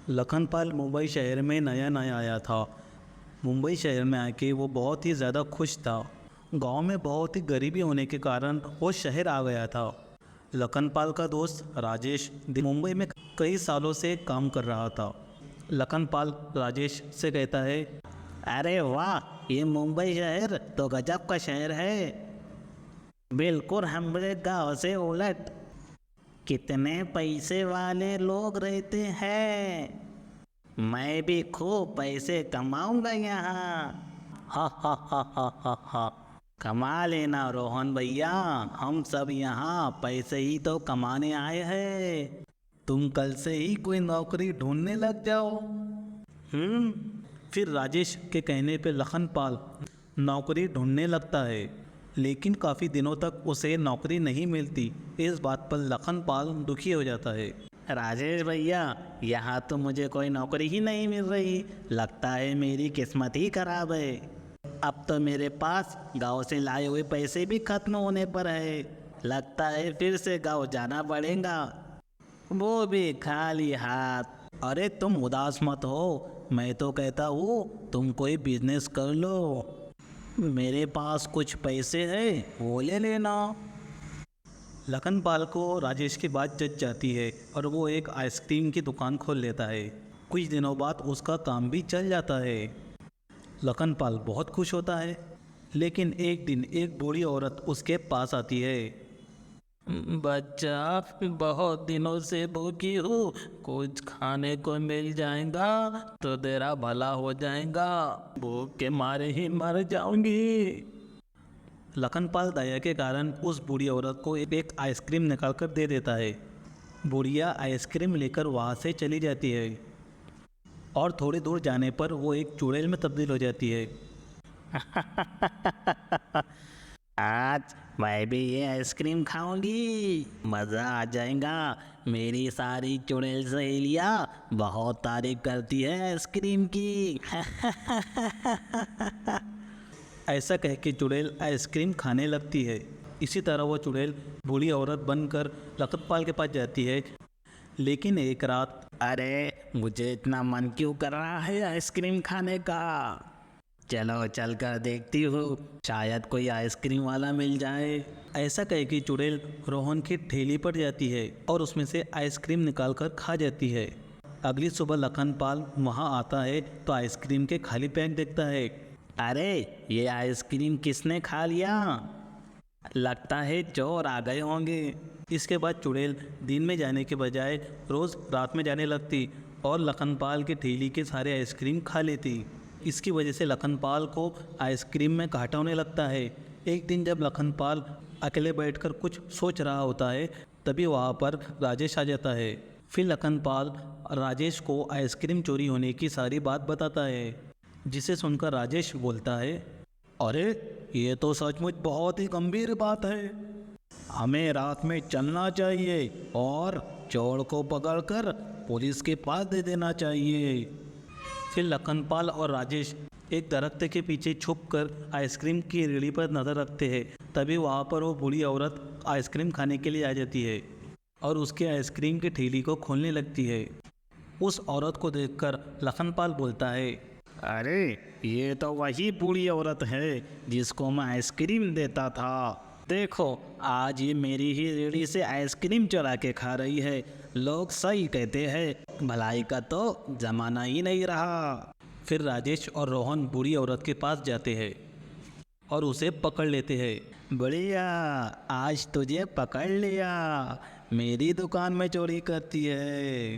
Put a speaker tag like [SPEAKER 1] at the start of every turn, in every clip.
[SPEAKER 1] लखनपाल मुंबई शहर में नया नया आया था। मुंबई शहर में आके वो बहुत ही ज़्यादा खुश था। गांव में बहुत ही गरीबी होने के कारण वो शहर आ गया था। लखनपाल का दोस्त राजेश मुंबई में कई सालों से काम कर रहा था। लखनपाल राजेश से कहता है,
[SPEAKER 2] अरे वाह, ये मुंबई शहर तो गजब का शहर है। बिल्कुल हमारे गांव से उलट। कितने पैसे वाले लोग रहते हैं। मैं भी खूब पैसे कमाऊंगा यहाँ। हा हा हा हा हा हा। कमा लेना रोहन भैया, हम सब यहाँ पैसे ही तो कमाने आए हैं।
[SPEAKER 1] तुम कल से ही कोई नौकरी ढूंढने लग जाओ। फिर राजेश के कहने पे लखनपाल नौकरी ढूंढने लगता है, लेकिन काफ़ी दिनों तक उसे नौकरी नहीं मिलती। इस बात पर लखनपाल दुखी हो जाता है।
[SPEAKER 2] राजेश भैया, यहाँ तो मुझे कोई नौकरी ही नहीं मिल रही। लगता है मेरी किस्मत ही खराब है। अब तो मेरे पास गांव से लाए हुए पैसे भी खत्म होने पर है। लगता है फिर से गांव जाना पड़ेगा, वो भी खाली हाथ।
[SPEAKER 1] अरे तुम उदास मत हो, मैं तो कहता हूँ तुम कोई बिजनेस कर लो। मेरे पास कुछ पैसे हैं, वो ले लेना। लखनपाल को राजेश की बात जच जाती है और वो एक आइसक्रीम की दुकान खोल लेता है। कुछ दिनों बाद उसका काम भी चल जाता है। लखनपाल बहुत खुश होता है, लेकिन एक दिन एक बूढ़ी औरत उसके पास आती है।
[SPEAKER 2] बच्चा, बहुत दिनों से भूखी हूँ, कुछ खाने को मिल जाएगा तो तेरा भला हो जाएगा। भूख के मारे ही मर जाऊंगी।
[SPEAKER 1] लखनपाल दया के कारण उस बूढ़ी औरत को एक आइसक्रीम निकाल कर दे देता है। बुढ़िया आइसक्रीम लेकर वहाँ से चली जाती है और थोड़ी दूर जाने पर वो एक चुड़ैल में तब्दील हो जाती है।
[SPEAKER 2] आज मैं भी ये आइसक्रीम खाऊंगी, मज़ा आ जाएगा। मेरी सारी चुड़ैल सहेलियाँ बहुत तारीफ करती है आइसक्रीम की।
[SPEAKER 1] ऐसा कह के चुड़ैल आइसक्रीम खाने लगती है। इसी तरह वो चुड़ैल बूढ़ी औरत बनकर लखनपाल के पास जाती है। लेकिन एक रात,
[SPEAKER 2] अरे मुझे इतना मन क्यों कर रहा है आइसक्रीम खाने का। चलो चल कर देखती हूँ, शायद कोई आइसक्रीम वाला मिल जाए।
[SPEAKER 1] ऐसा कह के चुड़ैल रोहन की ठेली पर जाती है और उसमें से आइसक्रीम निकाल कर खा जाती है। अगली सुबह लखनपाल वहाँ आता है तो आइसक्रीम के खाली पैक देखता है।
[SPEAKER 2] अरे ये आइसक्रीम किसने खा लिया। लगता है चोर आ गए होंगे।
[SPEAKER 1] इसके बाद चुड़ैल दिन में जाने के बजाय रोज़ रात में जाने लगती और लखनपाल की ठेली के सारे आइसक्रीम खा लेती। इसकी वजह से लखनपाल को आइसक्रीम में घाटा होने लगता है। एक दिन जब लखनपाल अकेले बैठकर कुछ सोच रहा होता है, तभी वहाँ पर राजेश आ जाता है। फिर लखनपाल राजेश को आइसक्रीम चोरी होने की सारी बात बताता है, जिसे सुनकर राजेश बोलता है, अरे ये तो सचमुच बहुत ही गंभीर बात है। हमें रात में चलना चाहिए और चोर को पकड़कर पुलिस के पास दे देना चाहिए। फिर लखनपाल और राजेश एक दरख्त के पीछे छुपकर आइसक्रीम की रेहड़ी पर नज़र रखते हैं। तभी वहाँ पर वो बूढ़ी औरत आइसक्रीम खाने के लिए आ जाती है और उसके आइसक्रीम की ठेली को खोलने लगती है। उस औरत को देखकर लखनपाल बोलता है,
[SPEAKER 2] अरे ये तो वही बूढ़ी औरत है जिसको मैं आइसक्रीम देता था। देखो, आज ये मेरी ही रेहड़ी से आइसक्रीम चुरा के खा रही है। लोग सही कहते हैं, भलाई का तो जमाना ही नहीं रहा।
[SPEAKER 1] फिर राजेश और रोहन बूढ़ी औरत के पास जाते हैं और उसे पकड़ लेते हैं।
[SPEAKER 2] बढ़िया, आज तुझे पकड़ लिया। मेरी दुकान में चोरी करती है।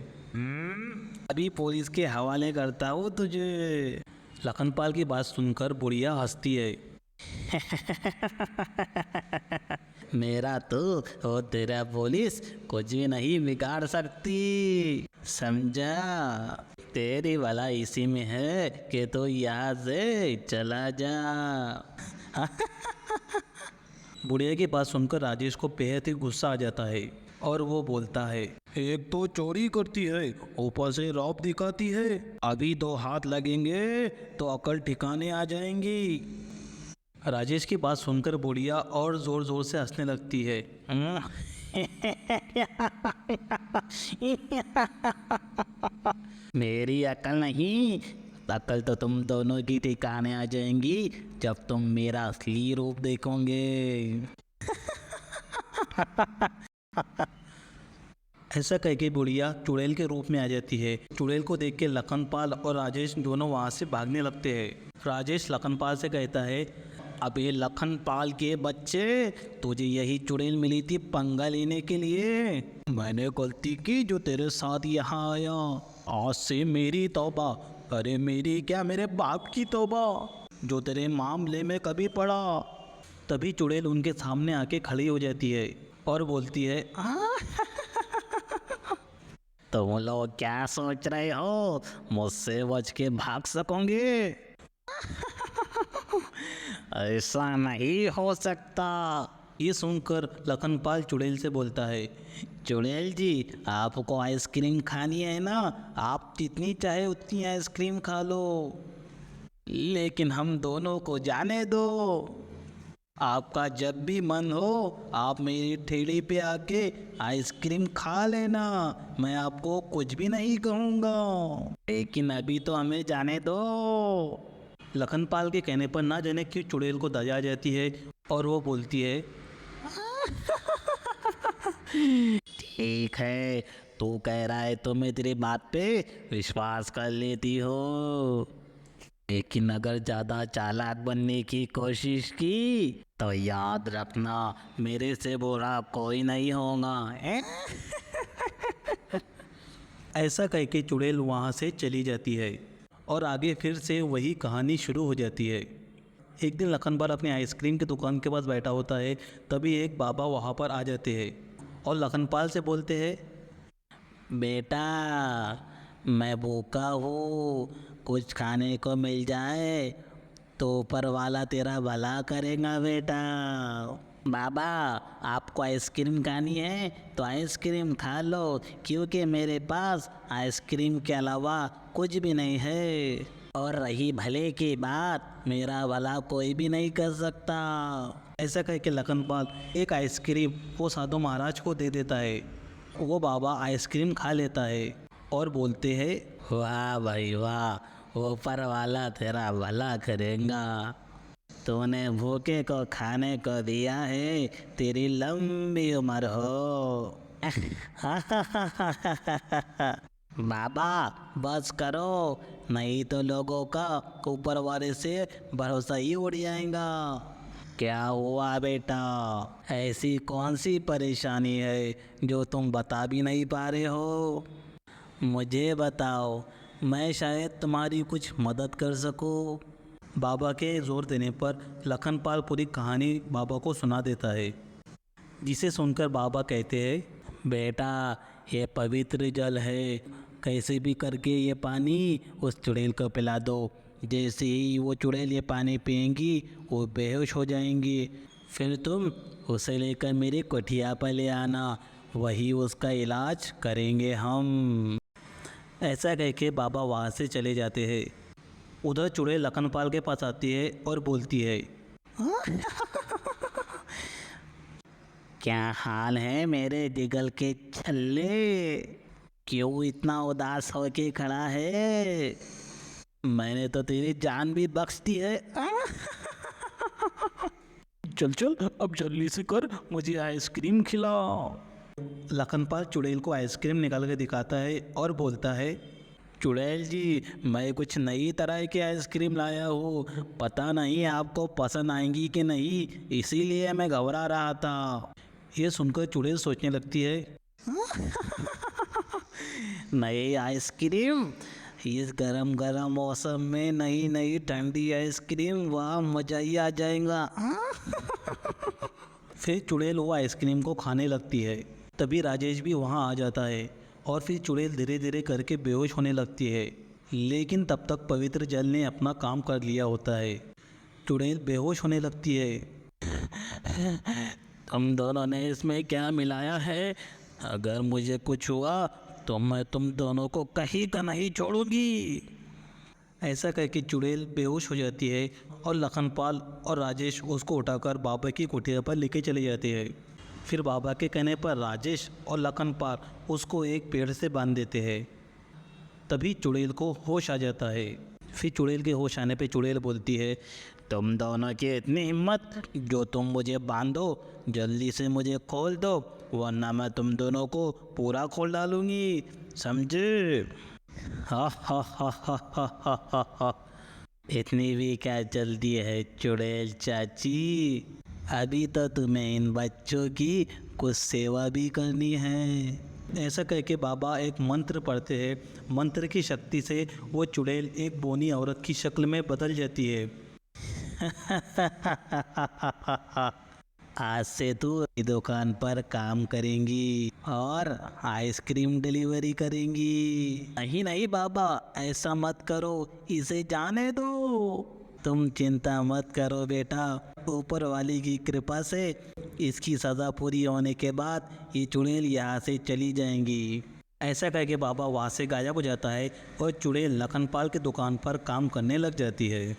[SPEAKER 2] अभी पुलिस के हवाले करता हूँ तुझे।
[SPEAKER 1] लखनपाल की बात सुनकर बुढ़िया हंसती है।
[SPEAKER 2] मेरा तो और तेरा पुलिस कुछ भी नहीं बिगाड़ सकती, समझा। तेरी भला इसी में है कि तो यहाँ से चला जा।
[SPEAKER 1] बुढ़िया की बात सुनकर राजेश को बेहद ही गुस्सा आ जाता है और वो बोलता है, एक तो चोरी करती है, ऊपर से रौब दिखाती है। अभी दो हाथ लगेंगे तो अकल ठिकाने आ जाएंगी। राजेश की बात सुनकर बुढ़िया और ज़ोर ज़ोर से हंसने लगती है।
[SPEAKER 2] मेरी अकल नहीं, अकल तो तुम दोनों की ठिकाने आ जाएंगी जब तुम मेरा असली रूप देखोगे।
[SPEAKER 1] ऐसा कह के बुढ़िया चुड़ैल के रूप में आ जाती है। चुड़ैल को देख के लखनपाल और राजेश दोनों वहाँ से भागने लगते हैं। राजेश लखनपाल से कहता है,
[SPEAKER 2] अबे लखनपाल के बच्चे, तुझे यही चुड़ैल मिली थी पंगा लेने के लिए। मैंने गलती की जो तेरे साथ यहाँ आया। आज से मेरी तौबा, अरे मेरी क्या, मेरे बाप की तौबा, जो तेरे मामले में कभी पड़ा।
[SPEAKER 1] तभी चुड़ैल उनके सामने आके खड़ी हो जाती है और बोलती है,
[SPEAKER 2] तुम लोग क्या सोच रहे हो, मुझसे बच के भाग सकोगे? ऐसा नहीं हो सकता।
[SPEAKER 1] ये सुनकर लखनपाल चुड़ैल से बोलता है,
[SPEAKER 2] चुड़ैल जी, आपको आइसक्रीम खानी है ना, आप जितनी चाहे उतनी आइसक्रीम खा लो, लेकिन हम दोनों को जाने दो। आपका जब भी मन हो आप मेरी ठेली पे आके आइसक्रीम खा लेना, मैं आपको कुछ भी नहीं कहूँगा, लेकिन अभी तो हमें जाने दो।
[SPEAKER 1] लखनपाल के कहने पर ना जाने क्यों चुड़ैल को दया आ जाती है और वो बोलती है,
[SPEAKER 2] ठीक है, तू कह रहा है तो मैं तेरी बात पे विश्वास कर लेती हो, लेकिन अगर ज़्यादा चालाक बनने की कोशिश की तो याद रखना मेरे से बुरा कोई नहीं होगा।
[SPEAKER 1] ऐसा कह के चुड़ैल वहाँ से चली जाती है और आगे फिर से वही कहानी शुरू हो जाती है। एक दिन लखनपाल अपनी आइसक्रीम की दुकान के पास बैठा होता है, तभी एक बाबा वहाँ पर आ जाते हैं और लखनपाल से बोलते हैं,
[SPEAKER 2] बेटा, मैं भूखा हूँ, कुछ खाने को मिल जाए तो ऊपर वाला तेरा भला करेगा बेटा। बाबा, आपको आइसक्रीम खानी है तो आइसक्रीम खा लो, क्योंकि मेरे पास आइसक्रीम के अलावा कुछ भी नहीं है, और रही भले की बात, मेरा भला कोई भी नहीं कर सकता।
[SPEAKER 1] ऐसा कह के लखनपाल एक आइसक्रीम वो साधु महाराज को दे देता है। वो बाबा आइसक्रीम खा लेता है और बोलते हैं,
[SPEAKER 2] वाह भाई वाह, ऊपर वाला तेरा भला करेगा, तूने भूखे को खाने को दिया है, तेरी लंबी उम्र हो। बाबा बस करो, नहीं तो लोगों का ऊपर वाले से भरोसा ही उड़ जाएगा। क्या हुआ बेटा, ऐसी कौन सी परेशानी है जो तुम बता भी नहीं पा रहे हो? मुझे बताओ, मैं शायद तुम्हारी कुछ मदद कर सकूं।
[SPEAKER 1] बाबा के जोर देने पर लखनपाल पूरी कहानी बाबा को सुना देता है, जिसे सुनकर बाबा कहते हैं,
[SPEAKER 2] बेटा, ये पवित्र जल है, कैसे भी करके ये पानी उस चुड़ैल को पिला दो। जैसे ही वो चुड़ैल ये पानी पिएंगी वो बेहोश हो जाएंगी, फिर तुम उसे लेकर मेरी कुटिया पर ले आना, वही उसका इलाज करेंगे हम।
[SPEAKER 1] ऐसा कह के बाबा वहाँ से चले जाते हैं। उधर चुड़ैल लखनपाल के पास आती है और बोलती है,
[SPEAKER 2] क्या हाल है मेरे जिगल के छल्ले, क्यों इतना उदास होके खड़ा है? मैंने तो तेरी जान भी बख्श दी है।
[SPEAKER 1] चल चल अब जल्दी से कर, मुझे आइसक्रीम खिला। लखनपाल चुड़ैल को आइसक्रीम निकाल के दिखाता है और बोलता है,
[SPEAKER 2] चुड़ैल जी, मैं कुछ नई तरह की आइसक्रीम लाया हूँ, पता नहीं आपको पसंद आएंगी कि नहीं, इसीलिए मैं घबरा रहा था।
[SPEAKER 1] ये सुनकर चुड़ैल सोचने लगती है,
[SPEAKER 2] नई आइसक्रीम, इस गरम गरम मौसम में नई नई ठंडी आइसक्रीम, वाह मजा ही आ जाएगा।
[SPEAKER 1] फिर चुड़ैल वो आइसक्रीम को खाने लगती है। तभी राजेश भी वहाँ आ जाता है और फिर चुड़ैल धीरे धीरे करके बेहोश होने लगती है, लेकिन तब तक पवित्र जल ने अपना काम कर लिया होता है। चुड़ैल बेहोश होने लगती है।
[SPEAKER 2] तुम दोनों ने इसमें क्या मिलाया है? अगर मुझे कुछ हुआ तो मैं तुम दोनों को कहीं का नहीं छोड़ूंगी।
[SPEAKER 1] ऐसा कह के चुड़ैल बेहोश हो जाती है और लखनपाल और राजेश उसको उठाकर बाबा की कुटिया पर लेके चले जाते हैं। फिर बाबा के कहने पर राजेश और लखनपाल उसको एक पेड़ से बांध देते हैं। तभी चुड़ैल को होश आ जाता है। फिर चुड़ैल के होश आने पे चुड़ैल बोलती है,
[SPEAKER 2] तुम दोनों की इतनी हिम्मत जो तुम मुझे बांधो, जल्दी से मुझे खोल दो, वरना मैं तुम दोनों को पूरा खोल डालूंगी, समझे?
[SPEAKER 1] हा हा हा हा हा हा हा हा।
[SPEAKER 2] इतनी भी क्या जल्दी है चुड़ैल चाची, अभी तो तुम्हें इन बच्चों की कुछ सेवा भी करनी है।
[SPEAKER 1] ऐसा कह के बाबा एक मंत्र पढ़ते हैं। मंत्र की शक्ति से वो चुड़ैल एक बोनी औरत की शक्ल में बदल जाती है।
[SPEAKER 2] आज से तू दुकान पर काम करेंगी और आइसक्रीम डिलीवरी करेंगी। नहीं नहीं बाबा, ऐसा मत करो, इसे जाने दो। तुम चिंता मत करो बेटा, ऊपर वाली की कृपा से इसकी सज़ा पूरी होने के बाद ये चुड़ैल यहाँ से चली जाएंगी।
[SPEAKER 1] ऐसा कह के बाबा वहाँ से गायब हो जाता है और चुड़ैल लखनपाल की दुकान पर काम करने लग जाती है।